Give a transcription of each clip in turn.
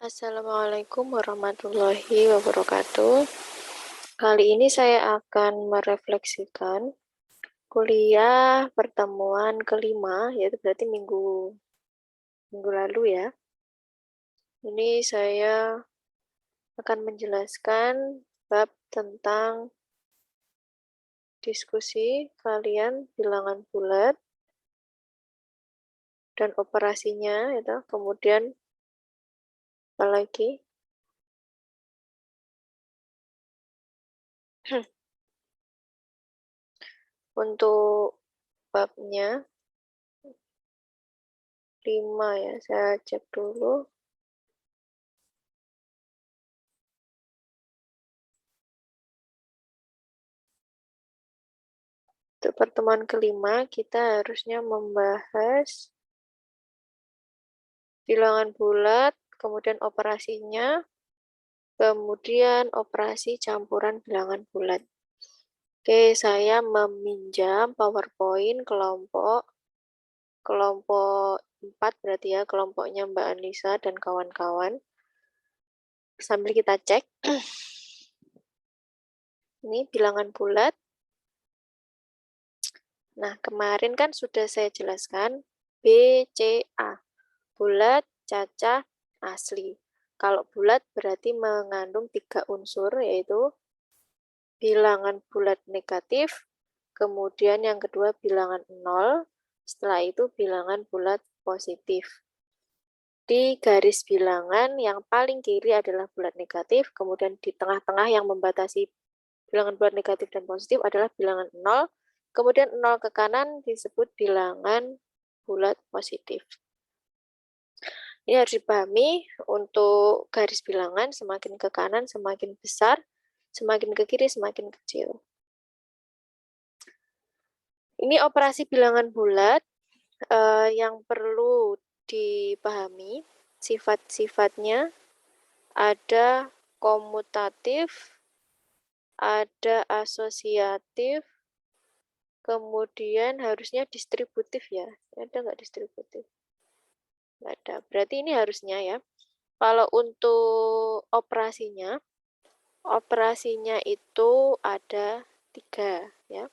Assalamualaikum warahmatullahi wabarakatuh. Kali ini saya akan merefleksikan kuliah pertemuan kelima, yaitu berarti minggu lalu ya. Ini saya akan menjelaskan bab tentang diskusi kalian bilangan bulat dan operasinya, itu. Kemudian apa lagi? Untuk babnya 5 ya, saya cek dulu. Untuk pertemuan kelima, kita harusnya membahas bilangan bulat, kemudian operasinya, kemudian operasi campuran bilangan bulat. Oke, saya meminjam PowerPoint kelompok 4 berarti ya, kelompoknya Mbak Anissa dan kawan-kawan. Sambil kita cek. Ini bilangan bulat. Nah, kemarin kan sudah saya jelaskan BCA. Bulat, cacah, asli. Kalau bulat berarti mengandung 3 unsur, yaitu bilangan bulat negatif, kemudian yang kedua bilangan 0, setelah itu bilangan bulat positif. Di garis bilangan yang paling kiri adalah bulat negatif, kemudian di tengah-tengah yang membatasi bilangan bulat negatif dan positif adalah bilangan 0, kemudian 0 ke kanan disebut bilangan bulat positif. Ini harus dipahami, untuk garis bilangan semakin ke kanan semakin besar, semakin ke kiri semakin kecil. Ini operasi bilangan bulat yang perlu dipahami sifat-sifatnya. Ada komutatif, ada asosiatif, kemudian harusnya distributif ya. Ada nggak distributif? Nggak ada. Berarti ini harusnya ya. Kalau untuk operasinya itu ada 3 ya.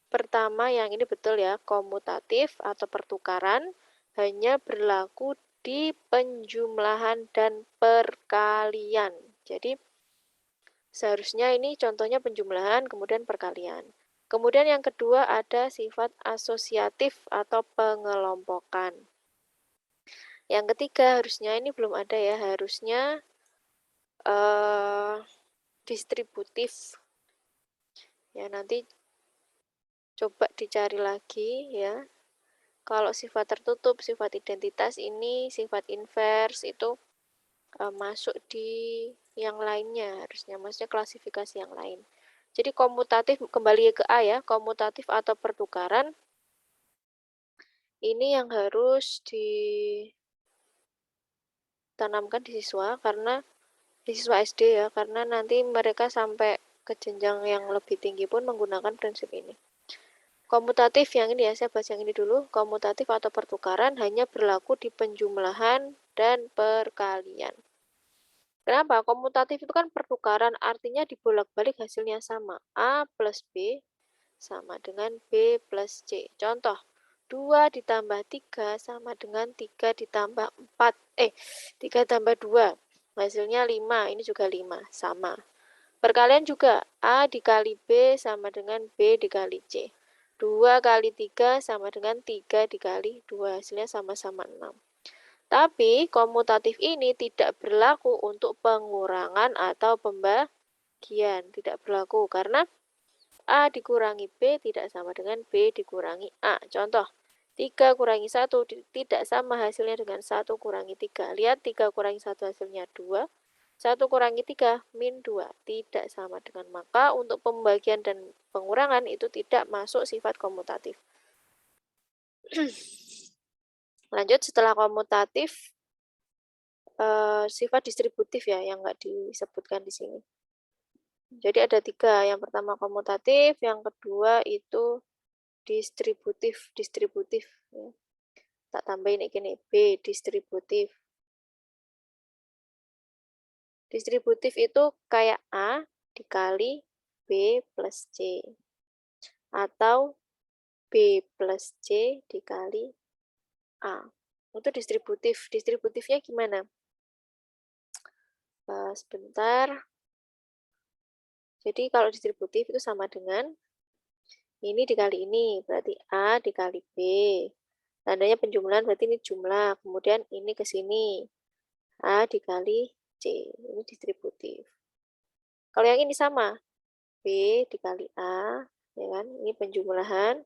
Pertama yang ini betul ya, komutatif atau pertukaran hanya berlaku di penjumlahan dan perkalian. Jadi seharusnya ini contohnya penjumlahan kemudian perkalian. Kemudian yang kedua ada sifat asosiatif atau pengelompokan. Yang ketiga harusnya ini belum ada ya, harusnya distributif. Ya, nanti coba dicari lagi ya. Kalau sifat tertutup, sifat identitas ini, sifat inverse itu masuk di yang lainnya, harusnya maksudnya klasifikasi yang lain. Jadi komutatif, kembali ke A ya, komutatif atau pertukaran, ini yang harus ditanamkan di siswa, karena di siswa SD ya, karena nanti mereka sampai ke jenjang yang lebih tinggi pun menggunakan prinsip ini. Komutatif yang ini ya, saya bahas yang ini dulu. Komutatif atau pertukaran hanya berlaku di penjumlahan dan perkalian. Kenapa? Komutatif itu kan pertukaran, artinya dibolak-balik hasilnya sama. A plus B sama dengan B plus C. Contoh, 2 ditambah 3 sama dengan 3 ditambah 4. 3 tambah 2. Hasilnya 5. Ini juga 5. Sama. Perkalian juga. A dikali B sama dengan B dikali C. 2 kali 3 sama dengan 3 dikali 2. Hasilnya sama-sama 6. Tapi komutatif ini tidak berlaku untuk pengurangan atau pembagian. Tidak berlaku karena A dikurangi B tidak sama dengan B dikurangi A. Contoh, 3 kurangi 1 tidak sama hasilnya dengan 1 kurangi 3. Lihat 3 kurangi 1 hasilnya 2. 1 kurangi 3 min 2. Tidak sama dengan, maka untuk pembagian dan pengurangan itu tidak masuk sifat komutatif. Lanjut, setelah komutatif, sifat distributif ya, yang nggak disebutkan di sini. Jadi ada 3. Yang pertama komutatif, yang kedua itu distributif ya. Tak tambahin ini B distributif. Distributif itu kayak A dikali B plus C. Atau B plus C dikali A. Itu distributif. Distributifnya gimana? Sebentar. Jadi kalau distributif itu sama dengan ini dikali ini. Berarti A dikali B. Tandanya penjumlahan berarti ini jumlah. Kemudian ini ke sini. A dikali C. Ini distributif. Kalau yang ini sama. B dikali A. Ya kan? Ini penjumlahan.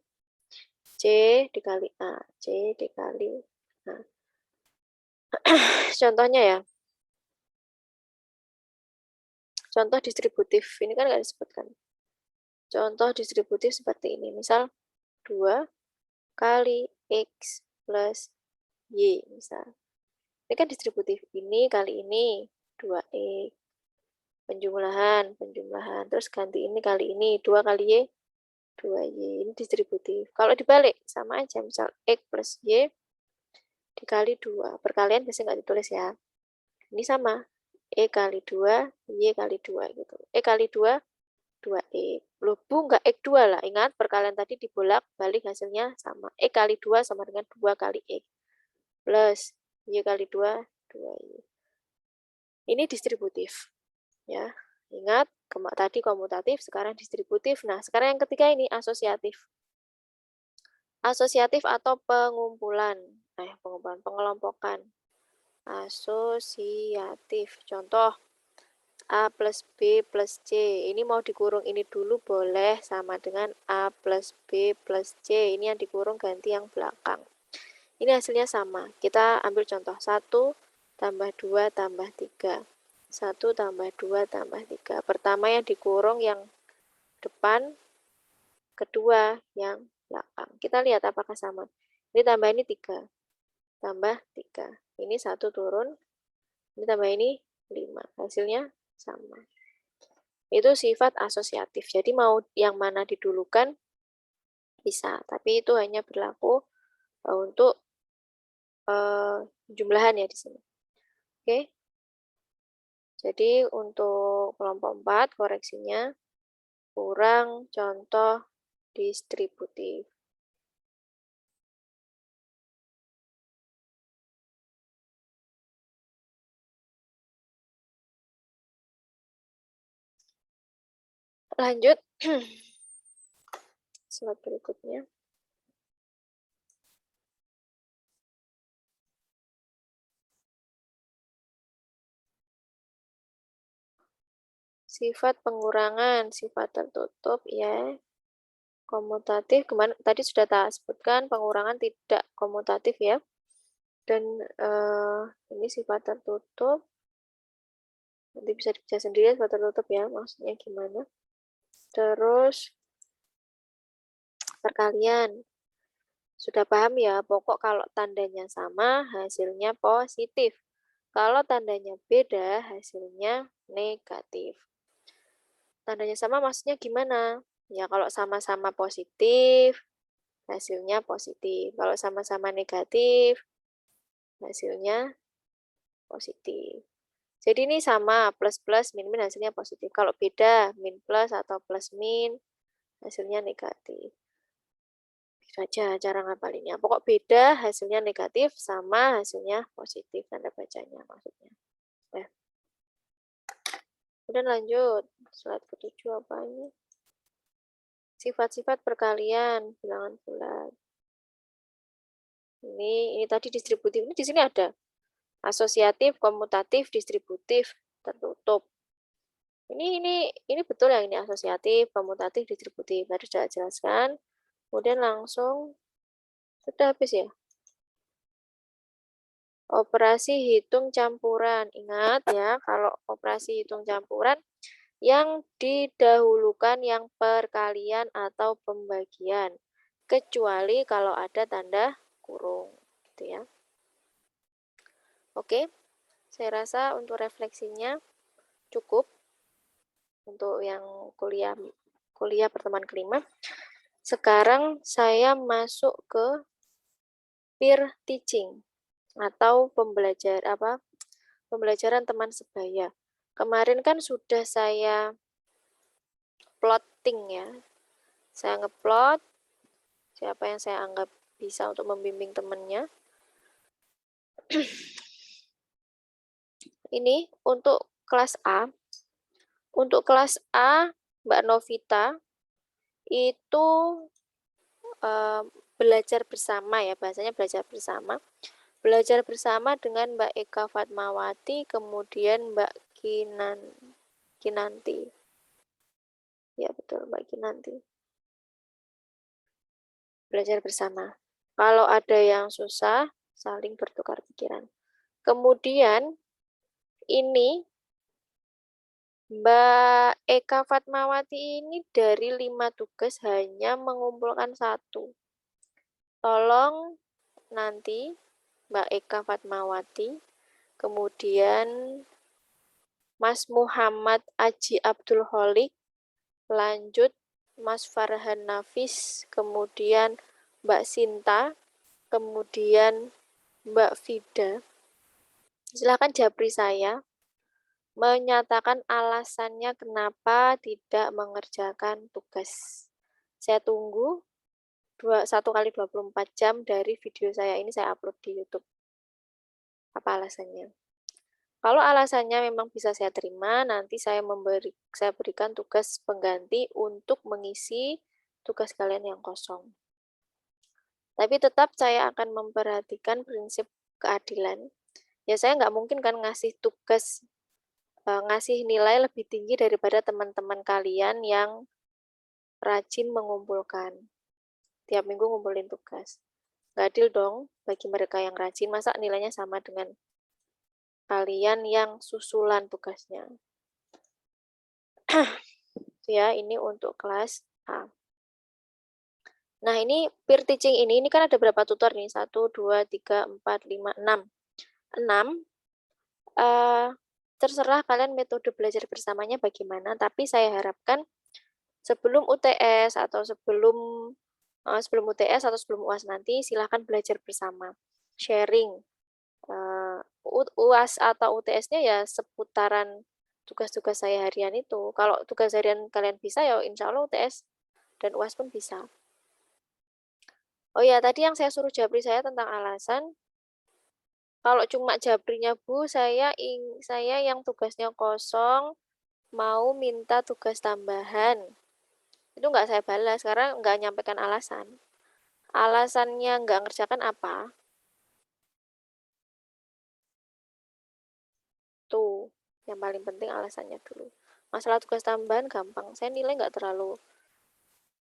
C dikali A. C dikali A. Contohnya ya. Contoh distributif. Ini kan nggak disebutkan. Contoh distributif seperti ini. Misal 2 kali X plus Y. Misal. Ini kan distributif. Ini kali ini 2X. Penjumlahan. Terus ganti ini kali ini. 2 kali Y. 2Y. Ini distributif. Kalau dibalik, sama aja. Misal X plus Y dikali 2. Perkalian biasanya nggak ditulis ya. Ini sama. E kali 2, Y kali 2 gitu. E kali 2, 2E. Loh, Bu, nggak X 2 lah. Ingat, perkalian tadi dibolak-balik hasilnya sama. E kali 2 sama dengan 2 kali X. Plus Y kali 2, 2Y. Ini distributif. Ya, ingat, tadi komutatif, sekarang distributif. Nah, sekarang yang ketiga ini asosiatif. Asosiatif atau pengumpulan. Pengelompokan. Asosiatif. Contoh, A plus B plus C. Ini mau dikurung ini dulu boleh, sama dengan A plus B plus C. Ini yang dikurung ganti yang belakang. Ini hasilnya sama. Kita ambil contoh 1 tambah 2 tambah 3. 1 tambah 2 tambah 3. Pertama yang dikurung yang depan, kedua yang belakang. Kita lihat apakah sama. Ini tambah ini 3. Tambah 3. Ini 1 turun. Ini tambah ini 5. Hasilnya sama. Itu sifat asosiatif. Jadi mau yang mana didulukan bisa, tapi itu hanya berlaku untuk jumlahan ya di sini. Oke. Jadi untuk kelompok 4 koreksinya kurang contoh distributif. Lanjut. Slide berikutnya. Sifat pengurangan, sifat tertutup ya. Komutatif, kemarin tadi sudah tak sebutkan pengurangan tidak komutatif ya. Dan ini sifat tertutup. Nanti bisa dibaca sendiri sifat tertutup ya, maksudnya gimana. Terus perkalian. Sudah paham ya, pokok kalau tandanya sama, hasilnya positif. Kalau tandanya beda, hasilnya negatif. Tandanya sama maksudnya gimana? Ya kalau sama-sama positif, hasilnya positif. Kalau sama-sama negatif, hasilnya positif. Jadi ini sama, plus-plus, min-min hasilnya positif. Kalau beda, min-plus atau plus-min, hasilnya negatif. Saja cara ngapalinnya. Pokok beda, hasilnya negatif, sama hasilnya positif. Tanda bacanya maksudnya. Ya. Kemudian lanjut. Slide ke-7 apa ini? Sifat-sifat perkalian, bilangan bulat. Ini tadi distributif. Ini di sini ada. Asosiatif, komutatif, distributif, tertutup. Ini betul yang ini asosiatif, komutatif, distributif. Tadi sudah jelaskan. Kemudian langsung sudah habis ya. Operasi hitung campuran. Ingat ya, kalau operasi hitung campuran yang didahulukan yang perkalian atau pembagian. Kecuali kalau ada tanda kurung. Gitu ya. Oke, saya rasa untuk refleksinya cukup untuk yang kuliah pertemuan kelima. Sekarang saya masuk ke peer teaching atau pembelajaran teman sebaya. Kemarin kan sudah saya plotting ya. Saya ngeplot siapa yang saya anggap bisa untuk membimbing temannya. Ini untuk kelas A. Untuk kelas A, Mbak Novita itu belajar bersama ya, bahasanya belajar bersama. Belajar bersama dengan Mbak Eka Fatmawati, kemudian Mbak Kinanti. Ya betul, Mbak Kinanti. Belajar bersama. Kalau ada yang susah, saling bertukar pikiran. Kemudian ini Mbak Eka Fatmawati ini dari 5 tugas hanya mengumpulkan 1. Tolong nanti Mbak Eka Fatmawati, kemudian Mas Muhammad Aji Abdul Holik, lanjut Mas Farhan Nafis, kemudian Mbak Sinta, kemudian Mbak Vida. Silakan japri saya menyatakan alasannya kenapa tidak mengerjakan tugas. Saya tunggu 1 kali 24 jam dari video saya ini saya upload di YouTube. Apa alasannya? Kalau alasannya memang bisa saya terima, nanti saya berikan tugas pengganti untuk mengisi tugas kalian yang kosong. Tapi tetap saya akan memperhatikan prinsip keadilan. Ya saya nggak mungkin kan ngasih tugas, ngasih nilai lebih tinggi daripada teman-teman kalian yang rajin mengumpulkan. Tiap minggu ngumpulin tugas. Nggak adil dong bagi mereka yang rajin, masa nilainya sama dengan kalian yang susulan tugasnya. Ya, ini untuk kelas A. Nah, ini peer teaching ini kan ada berapa tutor nih? 1, 2, 3, 4, 5, 6. 6. Terserah kalian metode belajar bersamanya bagaimana, tapi saya harapkan sebelum UTS atau sebelum UTS atau sebelum UAS nanti, silahkan belajar bersama. Sharing. UAS atau UTS-nya ya seputaran tugas-tugas saya harian itu. Kalau tugas harian kalian bisa, ya insya Allah UTS dan UAS pun bisa. Oh ya, tadi yang saya suruh japri saya tentang alasan, kalau cuma japrinya Bu, saya yang tugasnya kosong, mau minta tugas tambahan. Itu nggak saya balas, karena nggak nyampaikan alasan. Alasannya nggak ngerjakan apa? Tuh, yang paling penting alasannya dulu. Masalah tugas tambahan gampang, saya nilai nggak terlalu.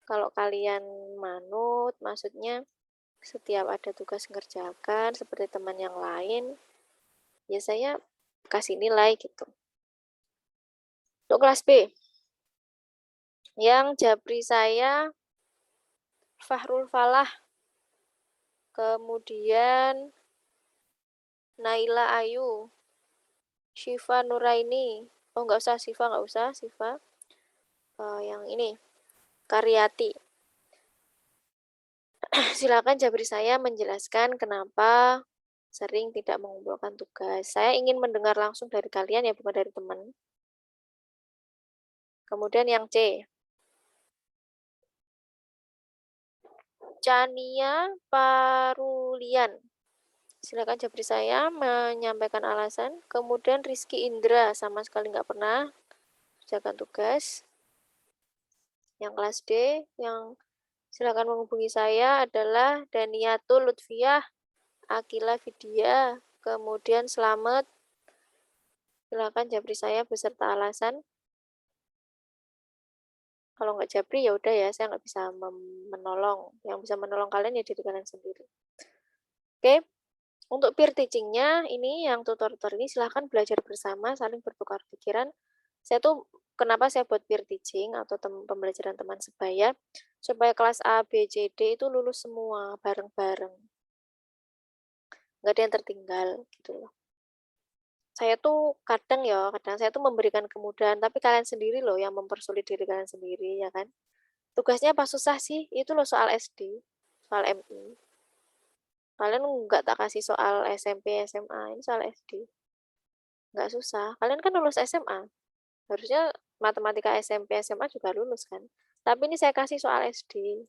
Kalau kalian manut, maksudnya setiap ada tugas ngerjakan seperti teman yang lain, ya saya kasih nilai gitu. Untuk kelas B, yang japri saya Fahrul Falah, kemudian Naila Ayu, Syifa Nuraini, oh nggak usah Syifa, nggak usah Syifa, yang ini Karyati. Silakan japri saya menjelaskan kenapa sering tidak mengumpulkan tugas. Saya ingin mendengar langsung dari kalian ya, bukan dari teman. Kemudian yang C, Chania Parulian. Silakan japri saya menyampaikan alasan. Kemudian Rizky Indra, sama sekali nggak pernah kerjakan tugas. Yang kelas D, yang silakan menghubungi saya adalah Daniatul Lutfiah, Akila Vidya, kemudian Slamet. Silakan japri saya beserta alasan. Kalau nggak japri ya udah ya, saya nggak bisa menolong. Yang bisa menolong kalian ya diri kalian sendiri. Oke, untuk peer teachingnya ini yang tutor-tutor ini silahkan belajar bersama, saling bertukar pikiran. Saya tuh kenapa saya buat peer teaching atau pembelajaran teman sebaya, supaya kelas A, B, C, D itu lulus semua bareng-bareng. Nggak ada yang tertinggal gitu loh. Saya tuh kadang saya tuh memberikan kemudahan, tapi kalian sendiri loh yang mempersulit diri kalian sendiri, ya kan? Tugasnya apa susah sih? Itu loh soal SD, soal MI. Kalian nggak tak kasih soal SMP, SMA, ini soal SD. nggak susah. Kalian kan lulus SMA, harusnya matematika SMP, SMA juga lulus kan. Tapi ini saya kasih soal SD.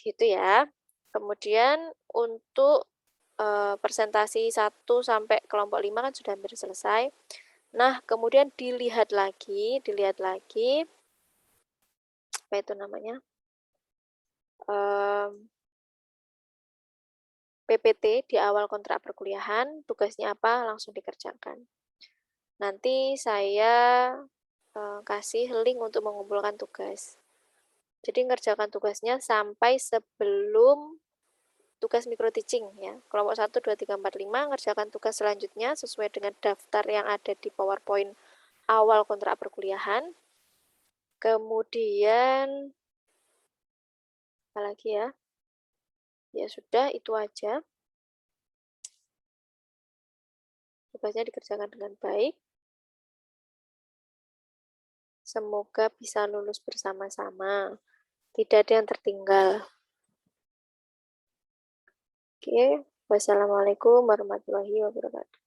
Gitu ya. Kemudian untuk presentasi 1 sampai kelompok 5 kan sudah hampir selesai. Nah, kemudian dilihat lagi apa itu namanya? PPT di awal kontrak perkuliahan, tugasnya apa langsung dikerjakan. Nanti saya kasih link untuk mengumpulkan tugas. Jadi ngerjakan tugasnya sampai sebelum tugas micro teaching ya. Kelompok 1, 2, 3, 4, 5 ngerjakan tugas selanjutnya sesuai dengan daftar yang ada di PowerPoint awal kontrak perkuliahan. Kemudian apa lagi ya? Ya sudah, itu aja. Tugasnya dikerjakan dengan baik. Semoga bisa lulus bersama-sama. Tidak ada yang tertinggal. Oke, wassalamualaikum warahmatullahi wabarakatuh.